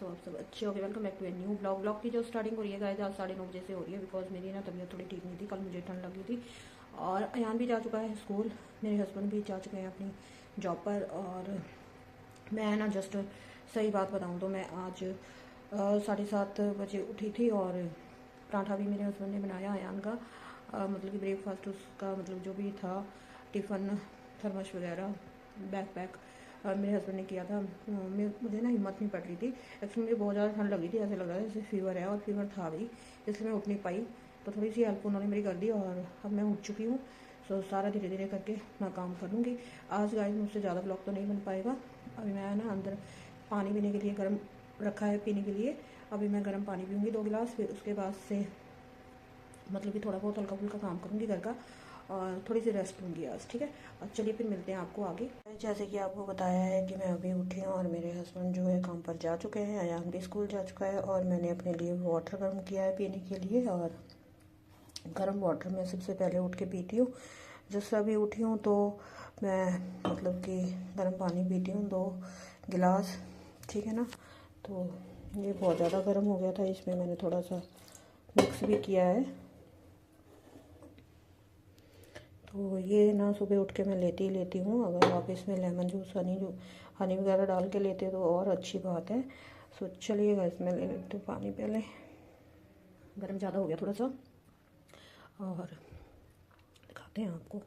सो आप सब अच्छे हो गए। Welcome back to a new blog की जो स्टार्टिंग हो रही है गाइस आज 9:30 बजे से हो रही है, बिकॉज मेरी ना तबीयत थोड़ी ठीक नहीं थी। कल मुझे ठंड लगी थी और अयान भी जा चुका है स्कूल, मेरे हस्बैंड भी जा चुके हैं अपनी जॉब पर। और मैं ना जस्ट सही बात बताऊँ तो मैं आज 7:30 बजे उठी थी और पराठा भी मेरे हस्बैंड ने बनाया अयान का, मतलब कि ब्रेकफास्ट उसका, मतलब जो भी था टिफ़न थर्मस वगैरह बैग पैक मेरे हस्बैंड ने किया था। मुझे ना हिम्मत नहीं पड़ रही थी, एक्चुअली मुझे बहुत ज़्यादा ठंड लग रही थी, ऐसे लग रहा था जैसे फीवर है और फीवर था भी, इसलिए मैं उठ नहीं पाई। तो थोड़ी सी हेल्प उन्होंने मेरी कर दी और अब मैं उठ चुकी हूँ। सो सारा धीरे धीरे करके मैं काम कर लूँगी। आज गाइस मुझसे ज़्यादा ब्लॉग तो नहीं बन पाएगा। अभी मैं ना अंदर पानी पीने के लिए गर्म रखा है पीने के लिए, अभी मैं गर्म पानी पीऊँगी 2 गिलास, फिर उसके बाद से मतलब कि थोड़ा बहुत हल्का फुल्का काम करूँगी घर का और थोड़ी सी रेस्ट लूँगी आज, ठीक है। और चलिए फिर मिलते हैं आपको आगे। जैसे कि आपको बताया है कि मैं अभी उठी हूँ और मेरे हस्बैंड जो है काम पर जा चुके हैं, अयान भी स्कूल जा चुका है और मैंने अपने लिए वाटर गर्म किया है पीने के लिए। और गर्म वाटर मैं सबसे पहले उठ के पीती हूँ। जैसे अभी उठी हूँ तो मैं मतलब कि गर्म पानी पीती हूँ 2 गिलास, ठीक है ना। तो ये बहुत ज़्यादा गर्म हो गया था, इसमें मैंने थोड़ा सा मिक्स भी किया है। तो ये ना सुबह उठ के मैं लेती ही लेती हूँ। अगर आप इसमें लेमन जूस हनी वगैरह डाल के लेते हो तो और अच्छी बात है। सो चलिएगा इसमें ले लेते हूँ पानी, पहले गर्म ज़्यादा हो गया थोड़ा सा। और दिखाते हैं आपको,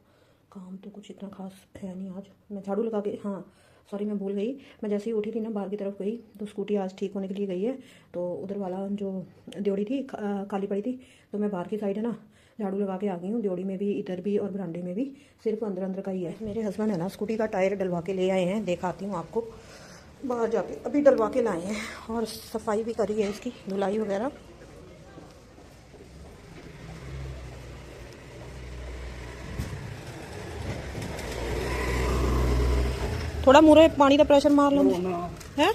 काम तो कुछ इतना खास है नहीं आज। मैं झाड़ू लगा के, हाँ सॉरी मैं भूल गई, मैं जैसे ही उठी थी ना बाहर की तरफ गई तो स्कूटी आज ठीक होने के लिए गई है। तो उधर वाला जो ड्योड़ी थी काली पड़ी थी, तो मैं बाहर की साइड है ना झाड़ू लगा के आ गई हूँ। ड्योड़ी में भी, इधर भी और बरामदे में भी, सिर्फ अंदर अंदर का ही है। मेरे हस्बैंड है ना स्कूटी का टायर डलवा के ले आए हैं, दिखाती हूँ आपको। बाहर जाके अभी डलवा के लाए हैं और सफाई भी करी है इसकी, धुलाई वगैरह। थोड़ा मुरे पानी का प्रेशर मार लो है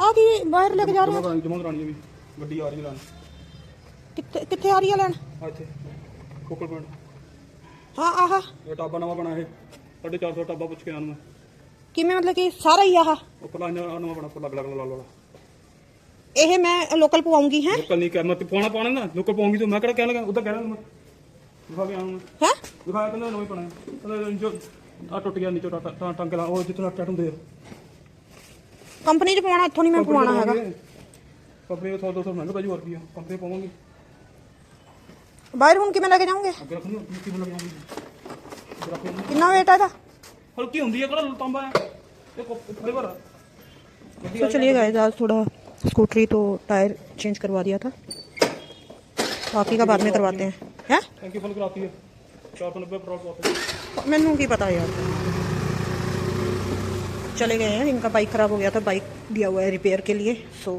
आगे बाहर लेके जा रहे हैं। जमा करानी है गड्डी आ रही है लान कितने आ रही है लैन ਇੱਥੇ ਕੋਕਲ ਪਿੰਡ। हाँ आह ਇਹ ਟਾਬਾ ਨਵਾਂ ਬਣਾ ਇਹ 450 ਟਾਬਾ ਪੁੱਛ ਕੇ ਆਨ ਮੈਂ किमें मतलब कि सारा ही आह ਉੱਪਰ ਲਾਈਨ ਨਵਾਂ ਬਣਾ ਉੱਪਰ ਲੱਗ ਲੱਗ ਲਾ ਲਾ ਇਹ मैं लोकल पवाऊंगी है ਲੋਕਲ ਨਹੀਂ ਕਰਨਾ ਤੇ ਪਾਣਾ ਨਾ ਲੋਕਲ ਪਾਉਂਗੀ ਤੇ ਮੈਂ ਕਿਹੜਾ ਕਹਿ ਲਗਾ ਉਧਰ ਕਹਿ ਰਿਹਾ ਮੈਂ ਦਿਖਾ ਕੇ ਆਉਂ है ਦਿਖਾਇਆ ਕਹਿੰਦਾ ਨਵਾਂ ਪਾਣਾ ਕਹਿੰਦਾ ਜੋ ਆ ਟੁੱਟ ਗਿਆ ਨੀਚੇ ਟੰਗ ਲਾ ਉਹ ਜਿੱਥੇ ਟੱਟ ਹੁੰਦੇ ਆ कंपनी च पवाना, इत्थों नहीं मैं पवाना हैगा। ਕੰਪਨੀ ਦਾ 100-200 ਮਹਿੰਗਾ ਪੈ ਜੂ ਹੋਰ ਕੀ ਆ, ਕੰਪਨੀ ਪਾਵਾਂਗੇ बाहर हूं किमें लेके जाऊंगे, ਅੱਗੇ ਰੱਖਣੀ ਮਿੱਟੀ ਬਣ ਜਾਊਗੀ कितना वेट है दा। ਹਲਕੀ ਹੁੰਦੀ ਹੈ ਕਿਹੜਾ ਤਾਂਬਾ ਹੈ ਤੇ ਥੋੜੀ ਵਾਰ। तो चलिए गाइस आज थोड़ा स्कूटरी तो टायर चेंज करवा दिया था, बाकी का बाद में करवाते हैं। थैंक यू फुल कराती है 490 पेट्रोल पाते मैनू की पता यार। चले गए हैं, इनका बाइक ख़राब हो गया था, बाइक दिया हुआ है रिपेयर के लिए। सो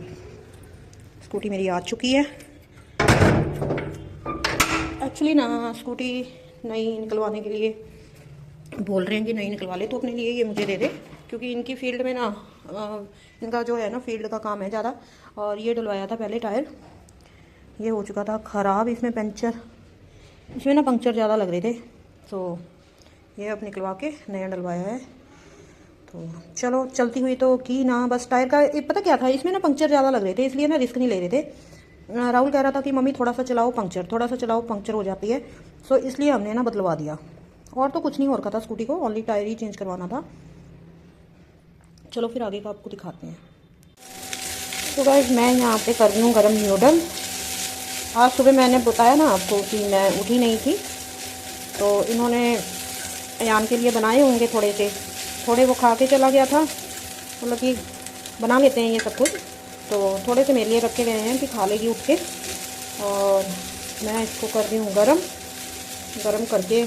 स्कूटी मेरी आ चुकी है। एक्चुअली ना स्कूटी नई निकलवाने के लिए बोल रहे हैं कि नई निकलवा ले तो अपने लिए ये मुझे दे दे, क्योंकि इनकी फील्ड में ना इनका जो है ना फील्ड का काम है ज़्यादा। और ये डलवाया था पहले टायर, ये हो चुका था ख़राब, इसमें पंक्चर, इसमें ना पंक्चर ज़्यादा लग रहे थे। तो ये अब निकलवा के नया डलवाया है। तो चलो चलती हुई तो की ना, बस टायर का पता क्या था, इसमें ना पंक्चर ज़्यादा लग रहे थे, इसलिए ना रिस्क नहीं ले रहे थे। राहुल कह रहा था कि मम्मी थोड़ा सा चलाओ पंक्चर, थोड़ा सा चलाओ पंक्चर हो जाती है। सो इसलिए हमने ना बदलवा दिया, और तो कुछ नहीं हो रखा था स्कूटी को, ओनली टायर ही चेंज करवाना था। चलो फिर आगे का आपको दिखाते हैं। तो गाइस मैं यहाँ पे कर रही हूँ गर्म नूडल। आज सुबह मैंने बताया ना आपको कि मैं उठी नहीं थी, तो इन्होंने अयान के लिए बनाए होंगे थोड़े वो खा के चला गया था, मतलब कि बना लेते हैं ये सब कुछ, तो थोड़े से मेरे लिए रखे गए हैं कि खा लेगी उठ के। और मैं इसको कर रही हूँ गरम करके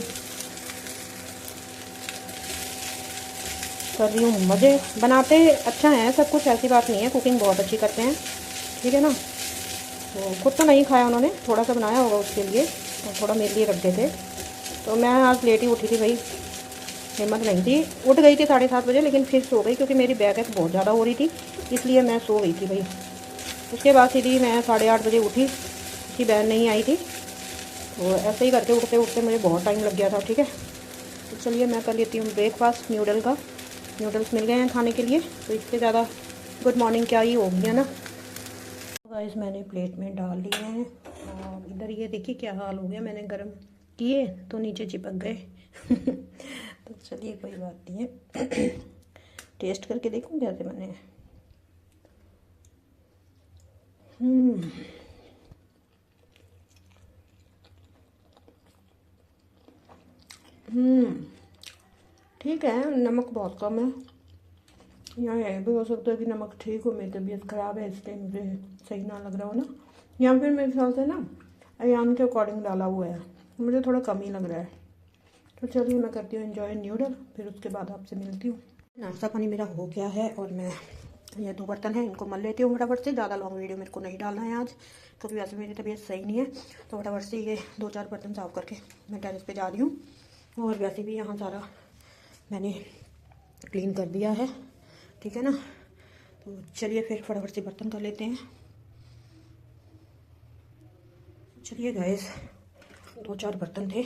कर रही हूँ। मज़े बनाते अच्छा है सब कुछ, ऐसी बात नहीं है, कुकिंग बहुत अच्छी करते हैं, ठीक है ना। तो खुद तो नहीं खाया उन्होंने, थोड़ा सा बनाया होगा उसके लिए और थोड़ा मेरे लिए रख देते। तो मैं आज लेट ही उठी थी भाई, हिम्मत नहीं थी, उठ गई थी 7:30 बजे, लेकिन फिर सो गई क्योंकि मेरी बैक बहुत ज़्यादा हो रही थी, इसलिए मैं सो गई थी भाई। उसके बाद सीधी मैं 8:30 बजे उठी, उसकी बहन नहीं आई थी, तो ऐसे ही करके उठते उठते मुझे बहुत टाइम लग गया था, ठीक है। तो चलिए मैं कर लेती हूँ ब्रेकफास्ट। नूडल्स मिल गए हैं खाने के लिए, तो इससे ज़्यादा गुड मॉर्निंग क्या ही हो गया ना गाइस। मैंने प्लेट में डाल लिए हैं और इधर ये देखिए क्या हाल हो गया, मैंने गरम किए तो नीचे चिपक गए। तो चलिए कोई बात नहीं है। टेस्ट करके देखूँ कैसे बने। ठीक है, नमक बहुत कम है। यहाँ ये भी हो सकता है कि नमक ठीक हो, मेरी तबीयत ख़राब है इसलिए मुझे सही ना लग रहा हो ना, या फिर मेरे ख्याल से ना अयान के अकॉर्डिंग डाला हुआ है, मुझे थोड़ा कम ही लग रहा है। तो चलिए मैं करती हूँ एंजॉय न्यूडल, फिर उसके बाद आपसे मिलती हूँ। नाश्ता पानी मेरा हो गया है और मैं ये 2 बर्तन हैं इनको मल लेती हूँ फटाफट से। ज़्यादा लॉन्ग वीडियो मेरे को नहीं डालना है आज, क्योंकि वैसे मेरी तबीयत सही नहीं है। तो फटाफट से ये 2-4 बर्तन साफ़ करके मैं टेरेस पे जा रही हूँ। और वैसे भी यहाँ सारा मैंने क्लीन कर दिया है, ठीक है ना। तो चलिए फिर फटाफट से बर्तन कर लेते हैं। चलिए गाइस, 2-4 बर्तन थे,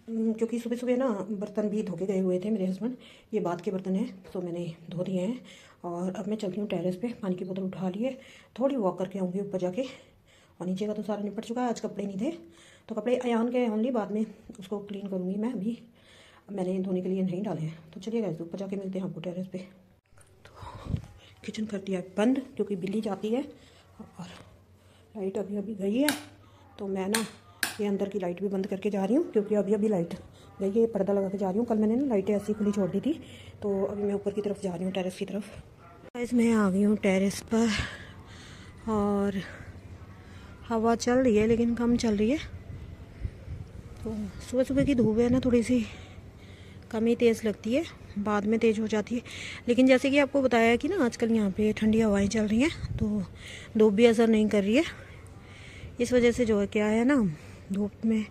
क्योंकि सुबह सुबह ना बर्तन भी धो के गए हुए थे मेरे हस्बैंड। ये बाद के बर्तन हैं तो मैंने धो दिए हैं। और अब मैं चलती हूँ टेरेस पे, पानी की बोतल उठा लिए, थोड़ी वॉक करके आऊँगी ऊपर जाके। और नीचे का तो सारा निपट चुका है, आज कपड़े नहीं थे तो कपड़े अयान के ओनली, बाद में उसको क्लीन करूँगी मैं, अभी मैंने धोने के लिए नहीं डाले हैं। तो चलिए गाइस ऊपर जाके मिलते हैं आपको टेरेस पे। तो किचन कर दिया बंद क्योंकि बिल्ली जाती है, और लाइट अभी अभी गई है तो मैं ना ये अंदर की लाइट भी बंद करके जा रही हूँ, क्योंकि अभी अभी लाइट गई है। पर्दा लगा के जा रही हूँ, कल मैंने ना लाइटें ऐसी खुली छोड़ दी थी। तो अभी मैं ऊपर की तरफ जा रही हूँ, टेरेस की तरफ। गाइस मैं आ गई हूँ टेरेस पर और हवा चल रही है लेकिन कम चल रही है। तो सुबह सुबह की धूप है ना, थोड़ी सी कम ही तेज़ लगती है, बाद में तेज़ हो जाती है। लेकिन जैसे कि आपको बताया कि ना आजकल यहाँ पे ठंडी हवाएं चल रही हैं, तो धूप भी असर नहीं कर रही है। इस वजह से जो है क्या है ना, धूप में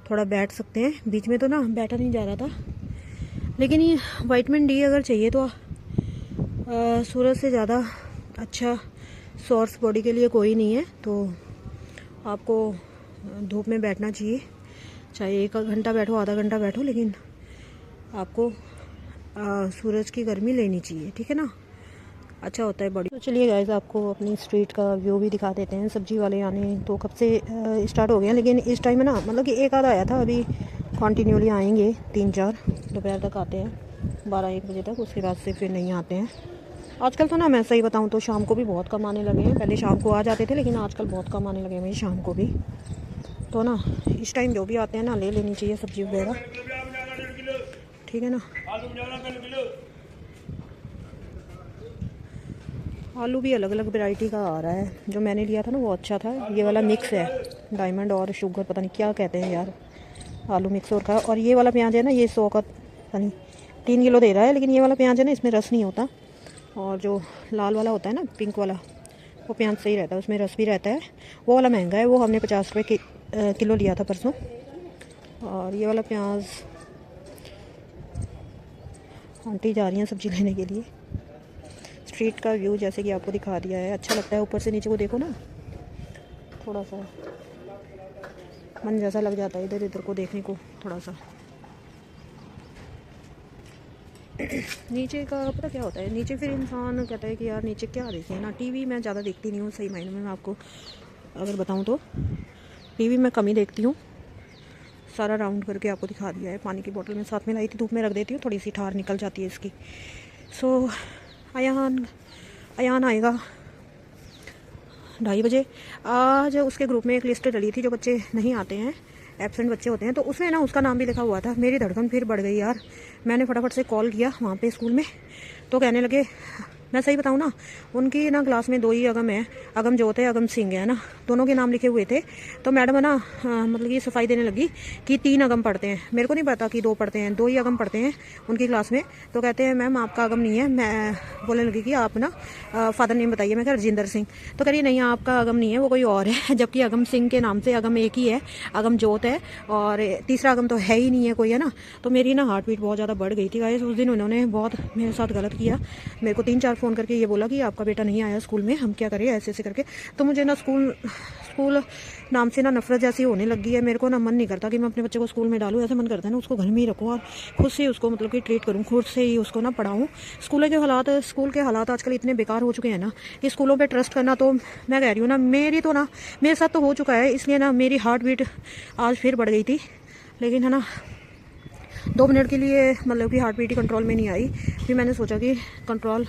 थोड़ा बैठ सकते हैं। बीच में तो ना बैठा नहीं जा रहा था, लेकिन ये विटामिन डी अगर चाहिए तो सूरज से ज़्यादा अच्छा सोर्स बॉडी के लिए कोई नहीं है। तो आपको धूप में बैठना चाहिए, चाहे 1 घंटा बैठो, आधा घंटा बैठो, लेकिन आपको सूरज की गर्मी लेनी चाहिए, ठीक है ना, अच्छा होता है बॉडी। तो चलिए गाइस आपको अपनी स्ट्रीट का व्यू भी दिखा देते हैं। सब्जी वाले आने तो कब से स्टार्ट हो गए हैं, लेकिन इस टाइम में ना मतलब कि एक आधा आया था, अभी कॉन्टीन्यूली आएंगे 3-4 दोपहर तक आते हैं, 12-1 बजे तक, उसके बाद से फिर नहीं आते हैं। आजकल तो ना मैं सही बताऊँ तो शाम को भी बहुत कम आने लगे हैं। पहले शाम को आ जाते थे, लेकिन आजकल बहुत कम आने लगे हैं शाम को भी। तो ना इस टाइम जो भी आते हैं ना ले लेनी चाहिए सब्जी वगैरह, ठीक है ना। आलू भी अलग अलग वैरायटी का आ रहा है, जो मैंने लिया था ना वो अच्छा था। ये वाला मिक्स है, डायमंड और शुगर, पता नहीं क्या कहते हैं यार, आलू मिक्स और का। और ये वाला प्याज है ना, ये 100 का पता नहीं 3 किलो दे रहा है, लेकिन ये वाला प्याज है ना, इसमें रस नहीं होता। और जो लाल वाला होता है ना, पिंक वाला, वो प्याज सही रहता है, उसमें रस भी रहता है। वो वाला महंगा है, वो हमने 50 रुपये किलो लिया था परसों। और ये वाला प्याज आंटी जा रही हैं सब्जी लेने के लिए। स्ट्रीट का व्यू जैसे कि आपको दिखा दिया है, अच्छा लगता है। ऊपर से नीचे को देखो ना, थोड़ा सा मन जैसा लग जाता है इधर इधर को देखने को थोड़ा सा। नीचे का पता क्या होता है, नीचे फिर इंसान कहता है कि यार नीचे क्या देखें ना। टीवी मैं ज़्यादा देखती नहीं हूँ, सही मायने में मैं आपको अगर बताऊँ तो टीवी मैं कम ही देखती हूँ। सारा राउंड करके आपको दिखा दिया है। पानी की बोतल में साथ में लाई थी, धूप में रख देती हूँ, थोड़ी सी ठार निकल जाती है इसकी। सो अयान आएगा 2:30 बजे। आज उसके ग्रुप में एक लिस्ट डली थी, जो बच्चे नहीं आते हैं, एब्सेंट बच्चे होते हैं, तो उसमें ना उसका नाम भी लिखा हुआ था। मेरी धड़कन फिर बढ़ गई यार। मैंने फटाफट से कॉल किया वहाँ पे स्कूल में, तो कहने लगे, मैं सही बताऊँ ना, उनकी ना क्लास में 2 ही अगम है, अगम जोत है, अगम सिंह है ना, दोनों के नाम लिखे हुए थे। तो मैडम है ना मतलब कि सफाई देने लगी कि 3 अगम पढ़ते हैं। मेरे को नहीं पता कि 2 पढ़ते हैं, 2 ही अगम पढ़ते हैं उनकी क्लास में। तो कहते हैं मैम आपका अगम नहीं है। मैं बोलने लगी कि आप ना फादर नेम बताइए। मैं कहा रजिंदर सिंह। तो कह रही नहीं आपका अगम नहीं है, वो कोई और है, जबकि अगम सिंह के नाम से अगम एक ही है, अगम जोत है, और तीसरा अगम तो है ही नहीं है कोई, है ना। तो मेरी ना हार्ट बीट बहुत ज़्यादा बढ़ गई थी गाइस। उस दिन उन्होंने बहुत मेरे साथ गलत किया, मेरे को 3-4 फ़ोन करके ये बोला कि आपका बेटा नहीं आया स्कूल में, हम क्या करें ऐसे ऐसे करके। तो मुझे ना स्कूल नाम से ना नफरत जैसी होने लगी है। मेरे को ना मन नहीं करता कि मैं अपने बच्चे को स्कूल में डालूँ, ऐसा मन करता है ना उसको घर में ही रखूँ और खुद से उसको मतलब कि ट्रीट करूँ, खुद से ही उसको ना पढ़ाऊँ। स्कूल के हालात आजकल इतने बेकार हो चुके हैं ना कि स्कूलों पे ट्रस्ट करना, तो मैं कह रही हूँ ना मेरे साथ तो हो चुका है, इसलिए ना मेरी हार्ट बीट आज फिर बढ़ गई थी। लेकिन है ना 2 मिनट के लिए मतलब कि हार्ट बीट ही कंट्रोल में नहीं आई। फिर मैंने सोचा कि कंट्रोल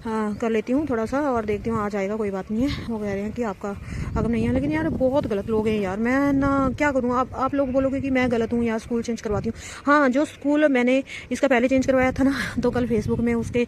कर लेती हूँ थोड़ा सा और देखती हूँ आ जाएगा, कोई बात नहीं है। वो कह रहे हैं कि आपका अगम नहीं है, लेकिन यार बहुत गलत लोग हैं यार। मैं ना क्या करूँ, आप लोग बोलोगे कि मैं गलत हूँ यार, स्कूल चेंज करवाती हूँ। हाँ, जो स्कूल मैंने इसका पहले चेंज करवाया था ना, तो कल फेसबुक में उसके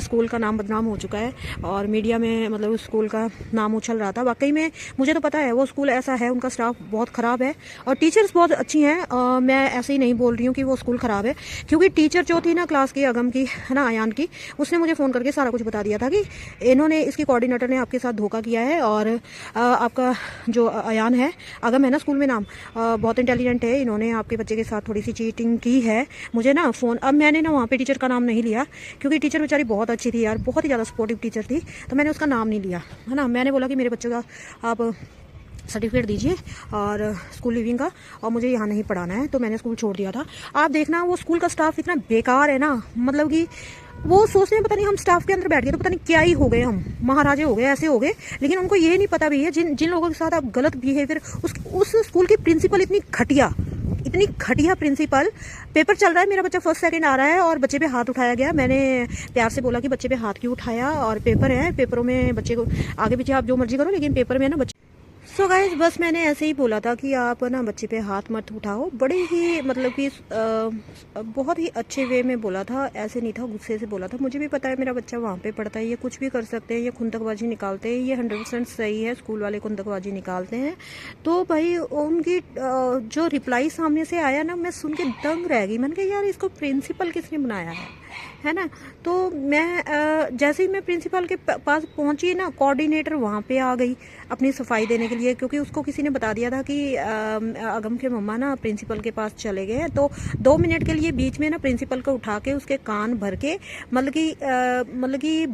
स्कूल का नाम बदनाम हो चुका है और मीडिया में मतलब उस स्कूल का नाम उछल रहा था। वाकई में मुझे तो पता है वो स्कूल ऐसा है, उनका स्टाफ बहुत ख़राब है और टीचर्स बहुत अच्छी हैं। मैं ऐसे ही नहीं बोल रही हूँ कि वो स्कूल ख़राब है, क्योंकि टीचर जो थी ना क्लास की, अगम की है ना, अयान की, उसने मुझे फ़ोन करके सारा कुछ बता दिया था कि इन्होंने, इसकी कोऑर्डिनेटर ने आपके साथ धोखा किया है और आपका जो अयान है, अगम है ना स्कूल में नाम, बहुत इंटेलिजेंट है, इन्होंने आपके बच्चे के साथ थोड़ी सी चीटिंग की है। मुझे ना फ़ोन, अब मैंने ना वहाँ पे टीचर का नाम नहीं लिया क्योंकि टीचर बेचारी बहुत अच्छी थी यार, बहुत ही ज़्यादा सपोर्टिव टीचर थी, तो मैंने उसका नाम नहीं लिया है ना। मैंने बोला कि मेरे बच्चे का आप सर्टिफिकेट दीजिए और स्कूल लिविंग का, और मुझे यहाँ नहीं पढ़ाना है, तो मैंने स्कूल छोड़ दिया था। आप देखना वो स्कूल का स्टाफ इतना बेकार है ना, मतलब कि वो सोचते हैं पता नहीं हम स्टाफ के अंदर बैठ गए तो पता नहीं क्या ही हो गए, हम महाराजे हो गए, ऐसे हो गए। लेकिन उनको ये नहीं पता भी है जिन लोगों के साथ आप गलत बिहेवियर, उस स्कूल की प्रिंसिपल इतनी घटिया प्रिंसिपल। पेपर चल रहा है, मेरा बच्चा फर्स्ट सेकंड आ रहा है और बच्चे पे हाथ उठाया गया। मैंने प्यार से बोला कि बच्चे पे हाथ क्यों उठाया, और पेपर है, पेपरों में बच्चे को आगे पीछे आप जो मर्जी करो, लेकिन पेपर में है ना बच्चे। सो गाइज, बस मैंने ऐसे ही बोला था कि आप ना बच्चे पे हाथ मत उठाओ, बड़े ही मतलब कि बहुत ही अच्छे वे में बोला था, ऐसे नहीं था गुस्से से बोला था। मुझे भी पता है मेरा बच्चा वहाँ पे पढ़ता है, ये कुछ भी कर सकते हैं, ये खुंदकबाजी निकालते हैं, ये 100% सही है, स्कूल वाले खुंदकबाजी निकालते हैं। तो भाई उनकी जो रिप्लाई सामने से आया ना, मैं सुन के दंग रह गई। मैंने कहा यार इसको प्रिंसिपल किसने बनाया है ना। तो मैं जैसे ही मैं प्रिंसिपल के पास पहुंची ना, कोऑर्डिनेटर वहाँ पे आ गई अपनी सफाई देने के लिए, क्योंकि उसको किसी ने बता दिया था कि अगम के मम्मा ना प्रिंसिपल के पास चले गए हैं। तो 2 मिनट के लिए बीच में ना प्रिंसिपल को उठा के उसके कान भर के मतलब कि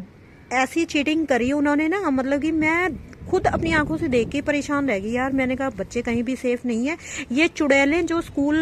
ऐसी चीटिंग करी उन्होंने ना, मतलब कि मैं खुद अपनी आंखों से देख के परेशान रह गई यार। मैंने कहा बच्चे कहीं भी सेफ नहीं है। ये चुड़ैलें जो स्कूल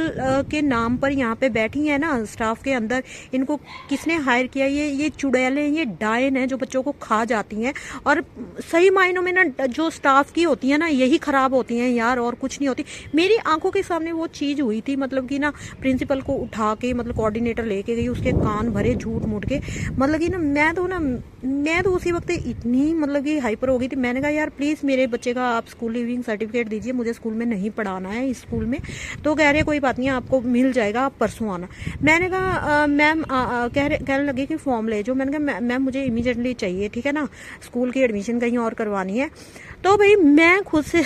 के नाम पर यहाँ पे बैठी हैं ना स्टाफ के अंदर, इनको किसने हायर किया? ये चुड़ैलें, ये डायन हैं जो बच्चों को खा जाती हैं। और सही मायनों में ना जो स्टाफ की होती है ना, यही खराब होती हैं यार, और कुछ नहीं होती। मेरी आंखों के सामने वो चीज़ हुई थी, मतलब कि ना प्रिंसिपल को उठा के मतलब कोऑर्डिनेटर लेके गई, उसके कान भरे झूठ मूठ के। मतलब कि ना मैं तो उसी वक्त इतनी मतलब कि हाइपर हो गई थी। मैंने कहा यार प्लीज़ मेरे बच्चे का आप स्कूल लिविंग सर्टिफिकेट दीजिए, मुझे स्कूल में नहीं पढ़ाना है इस स्कूल में। तो कह रहे कोई बात नहीं, आपको मिल जाएगा, आप परसों आना। मैंने कहा मैम कहने लगे कि फॉर्म ले जो। मैंने कहा मैम मुझे इमीडिएटली चाहिए, ठीक है ना, स्कूल की एडमिशन कहीं और करवानी है। तो भाई मैं खुद से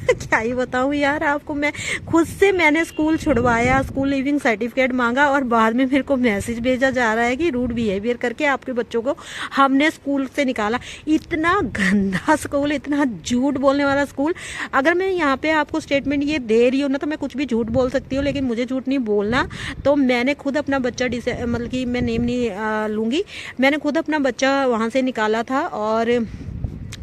क्या ही बताऊँ यार आपको, मैंने स्कूल छुड़वाया, स्कूल लिविंग सर्टिफिकेट मांगा, और बाद में मेरे को मैसेज भेजा जा रहा है कि रूड बिहेवियर करके आपके बच्चों को हमने स्कूल से निकाला। इतना गंदा स्कूल, इतना झूठ बोलने वाला स्कूल। अगर मैं यहाँ पे आपको स्टेटमेंट ये दे रही हूँ ना, तो मैं कुछ भी झूठ बोल सकती हूँ, लेकिन मुझे झूठ नहीं बोलना। तो मैंने खुद अपना बच्चा मतलब कि मैं नेम नहीं लूँगी, मैंने खुद अपना बच्चा वहाँ से निकाला था। और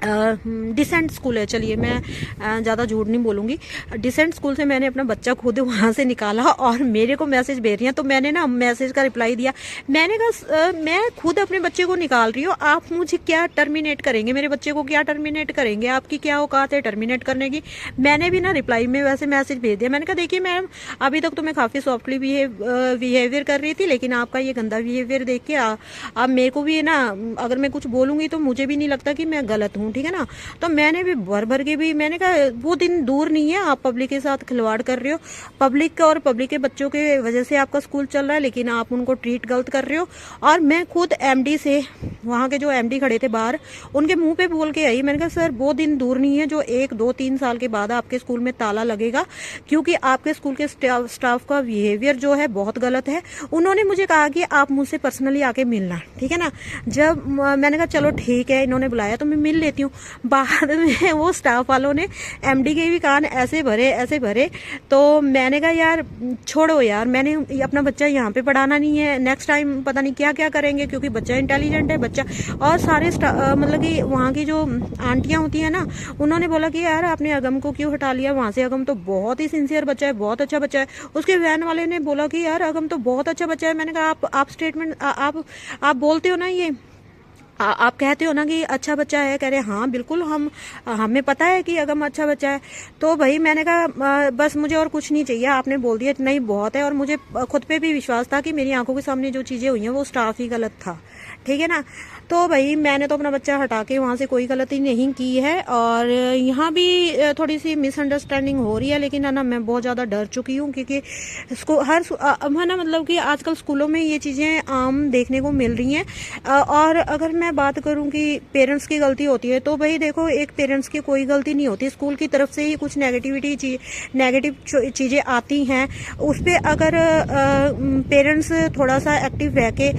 डिसेंट स्कूल है, चलिए मैं ज़्यादा झूठ नहीं बोलूँगी, डिसेंट स्कूल से मैंने अपना बच्चा खुद वहाँ से निकाला। और मेरे को मैसेज भेज रही हैं, तो मैंने ना मैसेज का रिप्लाई दिया। मैंने कहा मैं खुद अपने बच्चे को निकाल रही हूँ, आप मुझे क्या टर्मिनेट करेंगे, मेरे बच्चे को क्या टर्मिनेट करेंगे, आपकी क्या औकात है टर्मिनेट करने की। मैंने भी ना रिप्लाई में वैसे मैसेज भेज दिया। मैंने कहा देखिए मैम, अभी तक तो मैं काफ़ी सॉफ्टली बिहेवियर कर रही थी, लेकिन आपका ये गंदा बिहेवियर देख के अब मेरे को भी ना, अगर मैं कुछ बोलूँगी तो मुझे भी नहीं लगता कि मैं गलत हूँ, ठीक है ना। तो मैंने भी भर के भी, मैंने कहा वो दिन दूर नहीं है, आप पब्लिक के साथ खिलवाड़ कर रहे हो, पब्लिक के बच्चों के वजह से आपका स्कूल चल रहा है, लेकिन आप उनको ट्रीट गलत कर रहे हो। और मैं खुद एमडी से, वहाँ के जो एमडी खड़े थे बाहर, उनके मुंह पे बोल के आई। मैंने कहा सर वो दिन दूर नहीं है जो 1, 2, 3 साल के बाद आपके स्कूल में ताला लगेगा, क्योंकि आपके स्कूल के स्टाफ का बिहेवियर जो है बहुत गलत है। उन्होंने मुझे कहा कि आप मुझसे पर्सनली आके मिलना, ठीक है ना। जब मैंने कहा चलो ठीक है, इन्होंने बुलाया तो मैं मिल लेती हूँ। क्यों। बाद में वो स्टाफ वालों ने एमडी के भी कान ऐसे भरे। तो मैंने कहा यार छोड़ो यार, मैंने अपना बच्चा यहाँ पे पढ़ाना नहीं है, नेक्स्ट टाइम पता नहीं क्या क्या करेंगे, क्योंकि बच्चा इंटेलिजेंट है बच्चा। और सारे मतलब कि वहाँ की जो आंटियाँ होती हैं ना, उन्होंने बोला कि यार आपने अगम को क्यों हटा लिया वहाँ से, अगम तो बहुत ही सिंसियर बच्चा है, बहुत अच्छा बच्चा है। उसके वैन वाले ने बोला कि यार अगम तो बहुत अच्छा बच्चा है। मैंने कहा आप स्टेटमेंट आप बोलते हो ना, ये आप कहते हो ना कि अच्छा बच्चा है, कह रहे हाँ बिल्कुल हमें पता है कि अगम अच्छा बच्चा है। तो भाई मैंने कहा बस मुझे और कुछ नहीं चाहिए, आपने बोल दिया इतना ही बहुत है। और मुझे खुद पे भी विश्वास था कि मेरी आंखों के सामने जो चीज़ें हुई हैं वो स्टाफ ही गलत था, ठीक है ना। तो भाई मैंने तो अपना बच्चा हटा के वहाँ से कोई गलती नहीं की है। और यहाँ भी थोड़ी सी मिसअंडरस्टैंडिंग हो रही है, लेकिन है ना मैं बहुत ज़्यादा डर चुकी हूँ, क्योंकि है ना मतलब कि आजकल स्कूलों में ये चीज़ें आम देखने को मिल रही हैं। और अगर मैं बात करूँ कि पेरेंट्स की गलती होती है, तो भाई देखो एक पेरेंट्स की कोई गलती नहीं होती, स्कूल की तरफ से ही कुछ नेगेटिव चीज़ें आती हैं। उस पर अगर पेरेंट्स थोड़ा सा एक्टिव रह के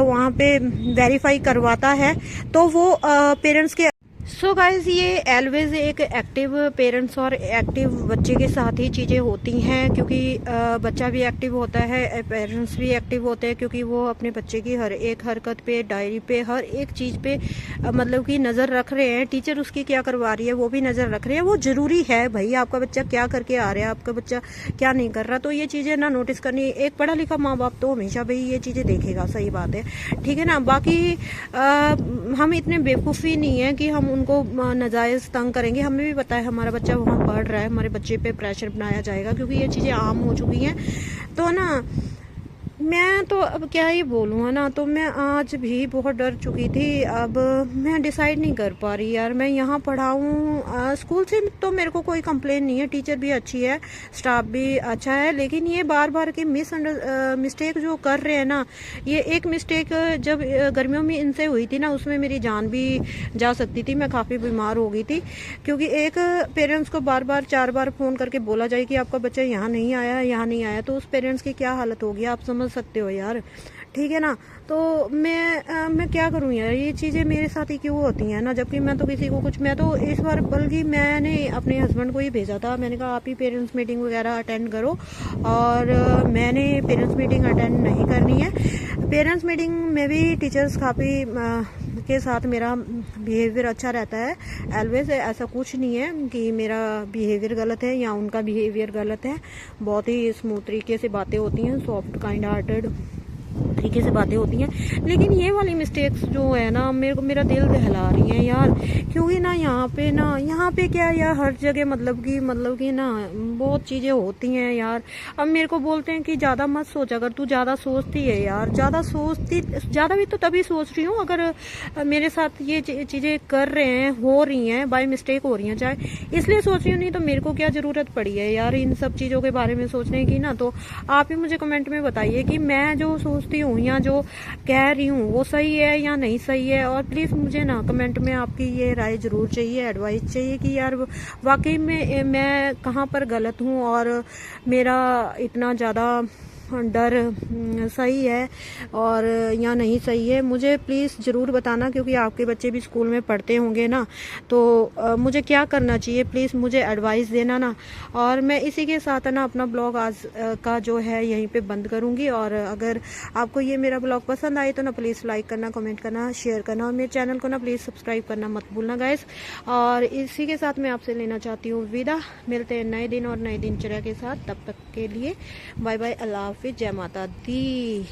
वहाँ पे वेरीफाई करवाता है तो वो पेरेंट्स के सो गाइज ये ऑलवेज एक एक्टिव पेरेंट्स और एक्टिव बच्चे के साथ ही चीज़ें होती हैं, क्योंकि बच्चा भी एक्टिव होता है, पेरेंट्स भी एक्टिव होते हैं, क्योंकि वो अपने बच्चे की हर एक हरकत पे, डायरी पे, हर एक चीज़ पे मतलब कि नज़र रख रहे हैं। टीचर उसकी क्या करवा रही है वो भी नज़र रख रहे हैं। वो ज़रूरी है भाई, आपका बच्चा क्या करके आ रहा है, आपका बच्चा क्या नहीं कर रहा, तो ये चीज़ें ना नोटिस करनी। एक पढ़ा लिखा माँ बाप तो हमेशा भाई ये चीज़ें देखेगा, सही बात है, ठीक है ना। बाकी हम इतने बेवकूफ़ी नहीं है कि हम उनको नाजायज़ तंग करेंगे। हमें भी पता है हमारा बच्चा वहाँ पढ़ रहा है, हमारे बच्चे पे प्रेशर बनाया जाएगा, क्योंकि ये चीज़ें आम हो चुकी हैं। तो ना मैं तो अब क्या ही बोलूँ, है ना। तो मैं आज भी बहुत डर चुकी थी। अब मैं डिसाइड नहीं कर पा रही यार, मैं यहाँ पढ़ाऊँ। स्कूल से तो मेरे को कोई कंप्लेन नहीं है, टीचर भी अच्छी है, स्टाफ भी अच्छा है, लेकिन ये बार बार की मिस्टेक जो कर रहे हैं ना, ये एक मिस्टेक जब गर्मियों में इनसे हुई थी ना, उसमें मेरी जान भी जा सकती थी, मैं काफ़ी बीमार हो गई थी। क्योंकि एक पेरेंट्स को बार बार 4 बार फ़ोन करके बोला जाए कि आपका बच्चा यहाँ नहीं आया, तो उस पेरेंट्स की क्या हालत होगी आप समझ सकते हो यार, ठीक है ना। तो मैं क्या करूं यार, ये चीज़ें मेरे साथ ही क्यों होती हैं ना, जबकि मैं तो किसी को कुछ, मैं तो इस बार बल्कि मैंने अपने हस्बैंड को ही भेजा था। मैंने कहा आप ही पेरेंट्स मीटिंग वगैरह अटेंड करो, और मैंने पेरेंट्स मीटिंग अटेंड नहीं करनी है। पेरेंट्स मीटिंग में भी टीचर्स काफ़ी के साथ मेरा बिहेवियर अच्छा रहता है ऑलवेज, ऐसा कुछ नहीं है कि मेरा बिहेवियर गलत है या उनका बिहेवियर गलत है। बहुत ही स्मूथ तरीके से बातें होती हैं, सॉफ्ट काइंड हार्टेड तरीके से बातें होती हैं। लेकिन ये वाली मिस्टेक्स जो है ना, मेरा दिल दहला रही हैं यार, क्योंकि ना यहाँ पे क्या यार, हर जगह मतलब कि ना बहुत चीज़ें होती हैं यार। अब मेरे को बोलते हैं कि ज़्यादा मत सोचा कर, तू ज़्यादा सोचती है यार, ज़्यादा भी तो तभी सोच रही हूँ अगर मेरे साथ ये चीज़ें हो रही हैं, बाय मिस्टेक हो रही हैं चाहे, इसलिए सोच रही हूँ, नहीं तो मेरे को क्या ज़रूरत पड़ी है यार इन सब चीज़ों के बारे में सोचने की ना। तो आप ही मुझे कमेंट में बताइए कि मैं जो सोचती हूँ या जो कह रही हूँ वो सही है या नहीं सही है। और प्लीज़ मुझे ना कमेंट में आपकी ये राय ज़रूर चाहिए, एडवाइस चाहिए कि यार वाकई में मैं कहाँ पर गलत हूँ और मेरा इतना ज़्यादा डर सही है और या नहीं सही है। मुझे प्लीज़ ज़रूर बताना, क्योंकि आपके बच्चे भी स्कूल में पढ़ते होंगे ना, तो मुझे क्या करना चाहिए प्लीज़ मुझे एडवाइस देना ना। और मैं इसी के साथ ना अपना ब्लॉग आज का जो है यहीं पे बंद करूँगी। और अगर आपको ये मेरा ब्लॉग पसंद आए तो ना प्लीज़ लाइक करना, कमेंट करना, शेयर करना, और मेरे चैनल को ना प्लीज़ सब्सक्राइब करना मत भूलना गाइस। और इसी के साथ मैं आपसे लेना चाहती हूँ विदा। मिलते हैं नए दिन और नए दिनचर्या के साथ, तब तक के लिए बाय बाय, अल्लाह हाफिज़, जय माता दी।